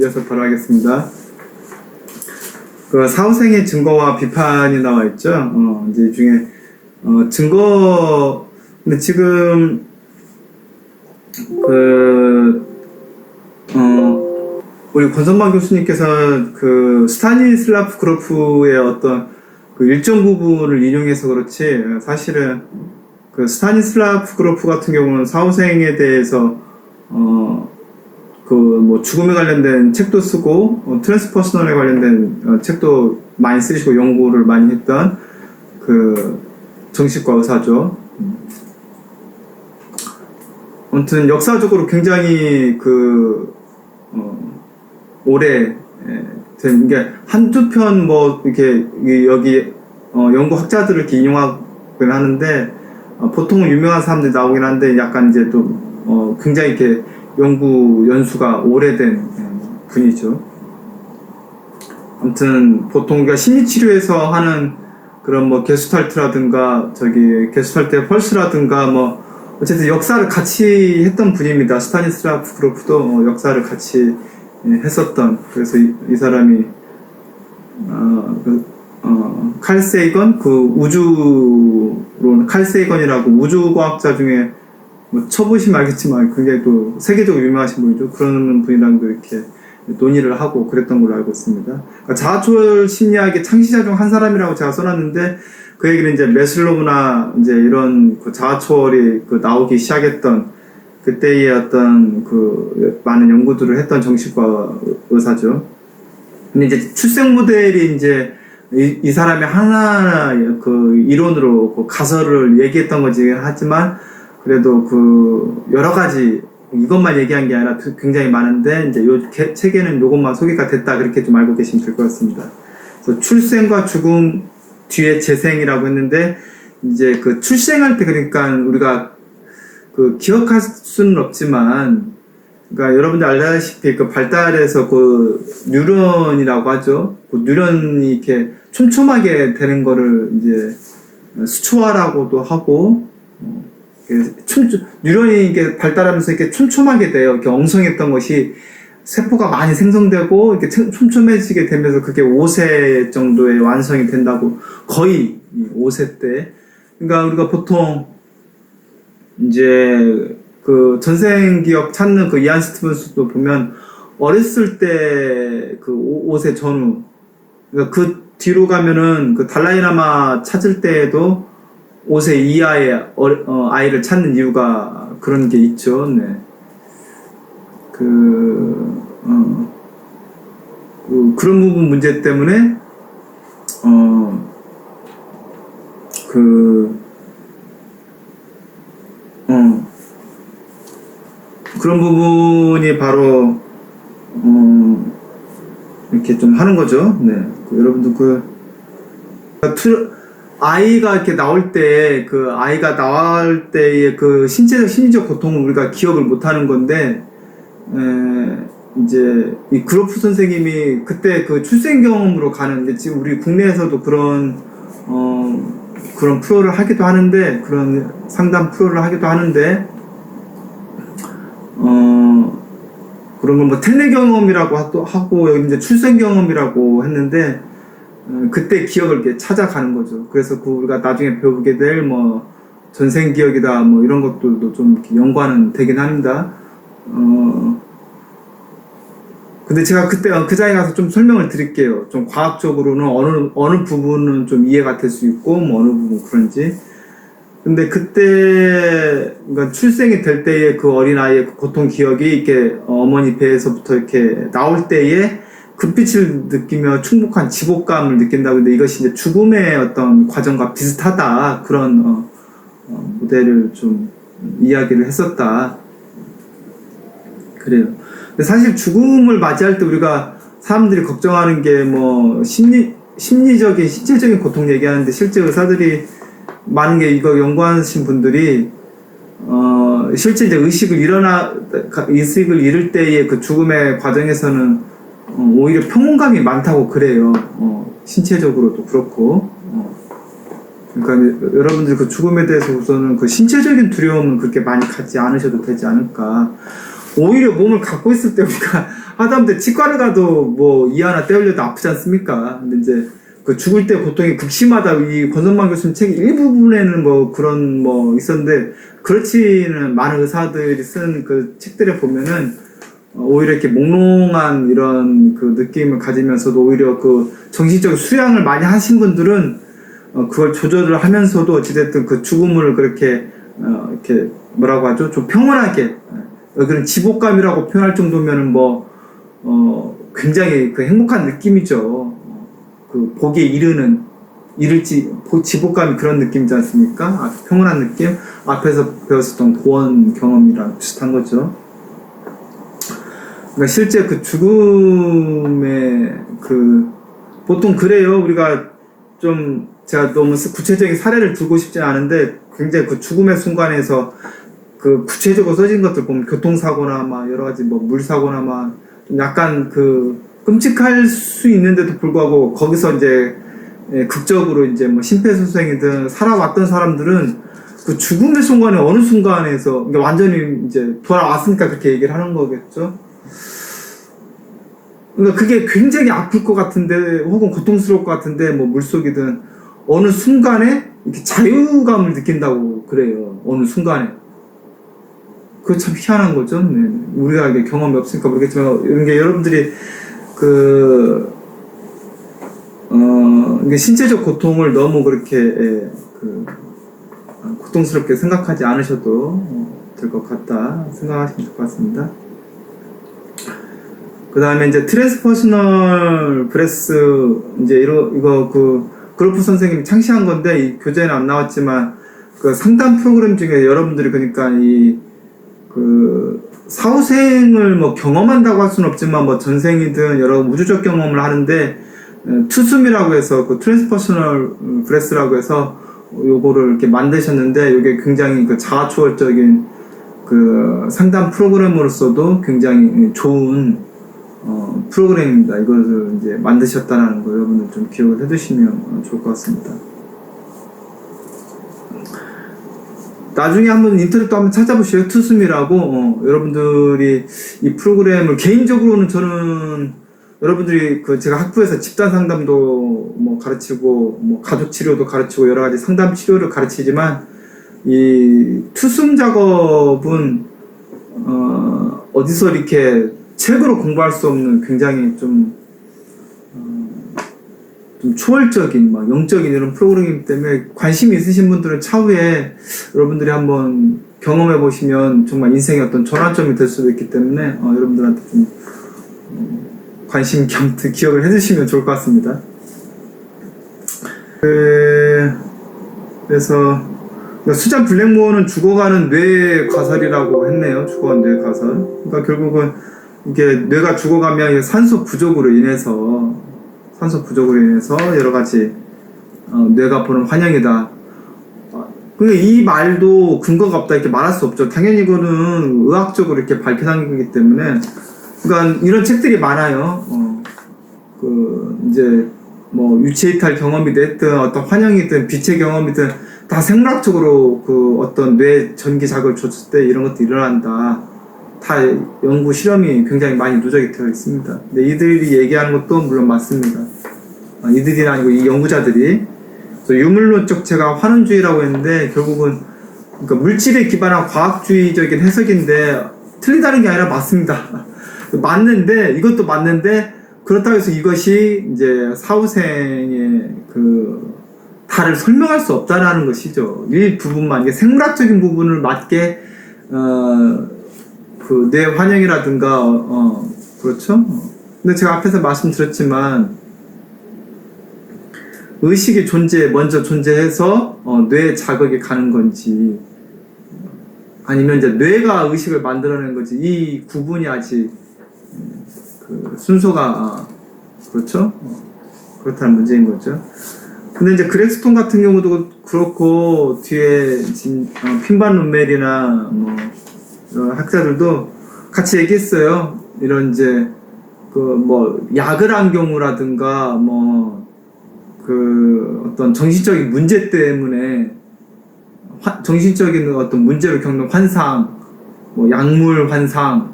이어서 돌아가겠습니다. 그 사후생의 증거와 비판이 나와 있죠. 이제 이 중에 증거, 근데 지금 우리 권선방 교수님께서 그 스타니슬라프 그로프의 어떤 그 일정 부분을 인용해서 그렇지, 사실은 그 스타니슬라프 그로프 같은 경우는 사후생에 대해서 그 뭐 죽음에 관련된 책도 쓰고 트랜스퍼스널에 관련된 책도 많이 쓰시고 연구를 많이 했던 그 정신과 의사죠. 아무튼 역사적으로 굉장히 그 오래 된 게 한두 편 뭐 이렇게 여기 연구 학자들을 이렇게 인용하긴 하는데 보통은 유명한 사람들이 나오긴 한데 약간 이제 또 굉장히 이렇게 연구 연수가 오래된 분이죠. 아무튼 보통 우리가 심리치료에서 하는 그런 뭐 게슈탈트라든가 게슈탈트의 펄스라든가 뭐 어쨌든 역사를 같이 했던 분입니다. 스타니슬라프 그로프도 역사를 같이 했었던, 그래서 이 사람이 칼 세이건, 칼 세이건이라고 우주과학자 중에 뭐 쳐보시면 알겠지만 굉장히 또 세계적으로 유명하신 분이죠. 그런 분이랑도 이렇게 논의를 하고 그랬던 걸로 알고 있습니다. 그러니까 자아초월 심리학의 창시자 중 한 사람이라고 제가 써놨는데, 그 얘기는 이제 메슬로우나 이제 이런 그 자아초월이 그 나오기 시작했던 그때의 어떤 그 많은 연구들을 했던 정신과 의사죠. 근데 이제 출생 모델이 이제 이 사람이 하나 그 이론으로 그 가설을 얘기했던 거지, 하지만 그래도 그 여러 가지 이것만 얘기한 게 아니라 굉장히 많은데, 이제 요 책에는 요것만 소개가 됐다, 그렇게 좀 알고 계시면 될 것 같습니다. 그래서 출생과 죽음 뒤에 재생이라고 했는데, 이제 그 출생할 때, 그러니까 우리가 그 기억할 수는 없지만, 그러니까 여러분들 알다시피 그 발달에서 그 뉴런이라고 하죠. 그 뉴런이 이렇게 촘촘하게 되는 거를 이제 수초화라고도 하고, 뉴런이 이게 발달하면서 이렇게 촘촘하게 돼요. 이렇게 엉성했던 것이 세포가 많이 생성되고 이렇게 촘촘해지게 되면서 그게 5세 정도의 완성이 된다고, 거의 5세 때. 그러니까 우리가 보통 이제 그 전생 기억 찾는 그 이안 스티븐스도 보면 어렸을 때 그 5세 전후, 그러니까 그 뒤로 가면은 그 달라이라마 찾을 때에도 5세 이하의 아이를 찾는 이유가 그런 게 있죠. 네. 그런 부분 문제 때문에 그런 부분이 바로 이렇게 좀 하는 거죠. 네. 여러분도 아이가 이렇게 나올 때, 그 아이가 나올 때의 그 신체적, 심리적 고통을 우리가 기억을 못 하는 건데, 이제 이 그로프 선생님이 그때 그 출생 경험으로 가는데, 지금 우리 국내에서도 그런 프로를 하기도 하는데, 그런 상담 프로를 하기도 하는데, 그런 걸 뭐 텔레 경험이라고 하고, 여기 이제 출생 경험이라고 했는데, 그때 기억을 이렇게 찾아가는 거죠. 그래서 우리가 나중에 배우게 될 뭐 전생 기억이다 뭐 이런 것들도 좀 이렇게 연관은 되긴 합니다. 근데 제가 그때 그 자리에 가서 좀 설명을 드릴게요. 좀 과학적으로는 어느 부분은 좀 이해가 될 수 있고 뭐 어느 부분 그런지. 근데 그때 그러니까 출생이 될 때의 그 어린아이의 그 고통 기억이 이렇게 어머니 배에서부터 이렇게 나올 때에 금빛을 느끼며 충분한 지복감을 느낀다고 했는데, 이것이 이제 죽음의 어떤 과정과 비슷하다, 그런 모델을 좀 이야기를 했었다. 그래요. 근데 사실 죽음을 맞이할 때 우리가 사람들이 걱정하는 게 뭐 심리적인, 신체적인 고통 얘기하는데, 실제 의사들이 많은 게 이거 연구하신 분들이 실제 이제 의식을 잃을 때의 그 죽음의 과정에서는 오히려 평온감이 많다고 그래요. 신체적으로도 그렇고. 그러니까 여러분들 그 죽음에 대해서 우선은 그 신체적인 두려움은 그렇게 많이 갖지 않으셔도 되지 않을까. 오히려 몸을 갖고 있을 때 우리가 하다못해 치과를 가도 뭐 이 하나 떼올려도 아프지 않습니까? 근데 이제 그 죽을 때 고통이 극심하다 이 권선만 교수님 책 일부분에는 뭐 그런 뭐 있었는데 그렇지는 많은 의사들이 쓴 그 책들에 보면은 오히려 이렇게 몽롱한 이런 그 느낌을 가지면서도 오히려 그 정신적 수양을 많이 하신 분들은 그걸 조절을 하면서도 어찌됐든 그 죽음을 그렇게 이렇게 뭐라고 하죠? 좀 평온하게 그런 지복감이라고 표현할 정도면은 뭐 굉장히 그 행복한 느낌이죠. 그 복에 지복감이 그런 느낌이지 않습니까? 아주 평온한 느낌? 앞에서 배웠었던 고원 경험이랑 비슷한 거죠. 그러니까 실제 그 죽음의 보통 그래요. 우리가 좀 제가 너무 구체적인 사례를 들고 싶진 않은데 굉장히 그 죽음의 순간에서 그 구체적으로 써진 것들 보면 교통사고나 막 여러 가지 뭐 물사고나 막 좀 약간 그 끔찍할 수 있는데도 불구하고 거기서 이제 극적으로 이제 뭐 심폐소생이든 살아왔던 사람들은 그 죽음의 순간에 어느 순간에서 그러니까 완전히 이제 돌아왔으니까 그렇게 얘기를 하는 거겠죠. 그러니까 그게 굉장히 아플 것 같은데 혹은 고통스러울 것 같은데 뭐 물속이든 어느 순간에 이렇게 자유감을 느낀다고 그래요. 어느 순간에. 그거 참 희한한 거죠. 네. 우리가 이게 경험이 없으니까 모르겠지만 이런 게 여러분들이 이게 신체적 고통을 너무 그렇게 고통스럽게 생각하지 않으셔도 될 것 같다 생각하시면 좋을 것 같습니다. 그 다음에 이제 트랜스퍼스널 브레스 이제 이거 그로프 선생님이 창시한 건데 이 교재에는 안 나왔지만 그 상담 프로그램 중에 여러분들이 그러니까 사후생을 뭐 경험한다고 할 수는 없지만 뭐 전생이든 여러 우주적 경험을 하는데 투숨이라고 해서 그 트랜스퍼스널 브레스라고 해서 요거를 이렇게 만드셨는데 이게 굉장히 그 자아초월적인 그 상담 프로그램으로서도 굉장히 좋은 프로그램입니다. 이것을 이제 만드셨다는 거 여러분들 좀 기억을 해두시면 좋을 것 같습니다. 나중에 한번 인터넷도 한번 찾아보시죠. 투숨이라고 여러분들이 이 프로그램을 개인적으로는 저는 여러분들이 제가 학부에서 집단 상담도 뭐 가르치고 뭐 가족 치료도 가르치고 여러 가지 상담 치료를 가르치지만 이 투숨 작업은 어디서 이렇게 책으로 공부할 수 없는 굉장히 좀 초월적인 막 영적인 이런 프로그램이기 때문에 관심이 있으신 분들은 차후에 여러분들이 한번 경험해 보시면 정말 인생의 어떤 전환점이 될 수도 있기 때문에 여러분들한테 좀 관심 겸 기억을 해주시면 좋을 것 같습니다. 그래서 수잔 블랙모어는 죽어가는 뇌 가설이라고 했네요. 죽어가는 뇌 가설. 그러니까 결국은 이게 뇌가 죽어가면 산소 부족으로 인해서 여러 가지 뇌가 보는 환영이다. 그러니까 이 말도 근거가 없다 이렇게 말할 수 없죠. 당연히 이거는 의학적으로 이렇게 밝혀낸 거기 때문에 그러니까 이런 책들이 많아요. 이제 뭐 유체이탈 경험이 됐든 어떤 환영이든 빛의 경험이든 다 생물학적으로 어떤 뇌 전기 자극을 줬을 때 이런 것도 일어난다. 다 연구 실험이 굉장히 많이 누적이 되어 있습니다. 근데 이들이 얘기하는 것도 물론 맞습니다. 이들이 아니고 이 연구자들이 유물론적 제가 환원주의라고 했는데 결국은 그러니까 물질에 기반한 과학주의적인 해석인데 틀리다는 게 아니라 맞습니다. 맞는데 이것도 맞는데 그렇다고 해서 이것이 이제 사후생의 다를 설명할 수 없다라는 것이죠. 일부분만 이게 생물학적인 부분을 맞게 뇌 환영이라든가 그렇죠. 근데 제가 앞에서 말씀드렸지만 의식이 먼저 존재해서 뇌 자극이 가는 건지 아니면 이제 뇌가 의식을 만들어낸 건지 이 구분이 아직 순서가 그렇죠. 그렇다는 문제인 거죠. 근데 이제 그렉스톤 같은 경우도 그렇고 뒤에 핀반 룸멜이나 뭐 이런 학자들도 같이 얘기했어요. 이런 이제 뭐 약을 한 경우라든가 뭐 어떤 정신적인 문제 때문에 정신적인 어떤 문제를 겪는 환상, 뭐 약물 환상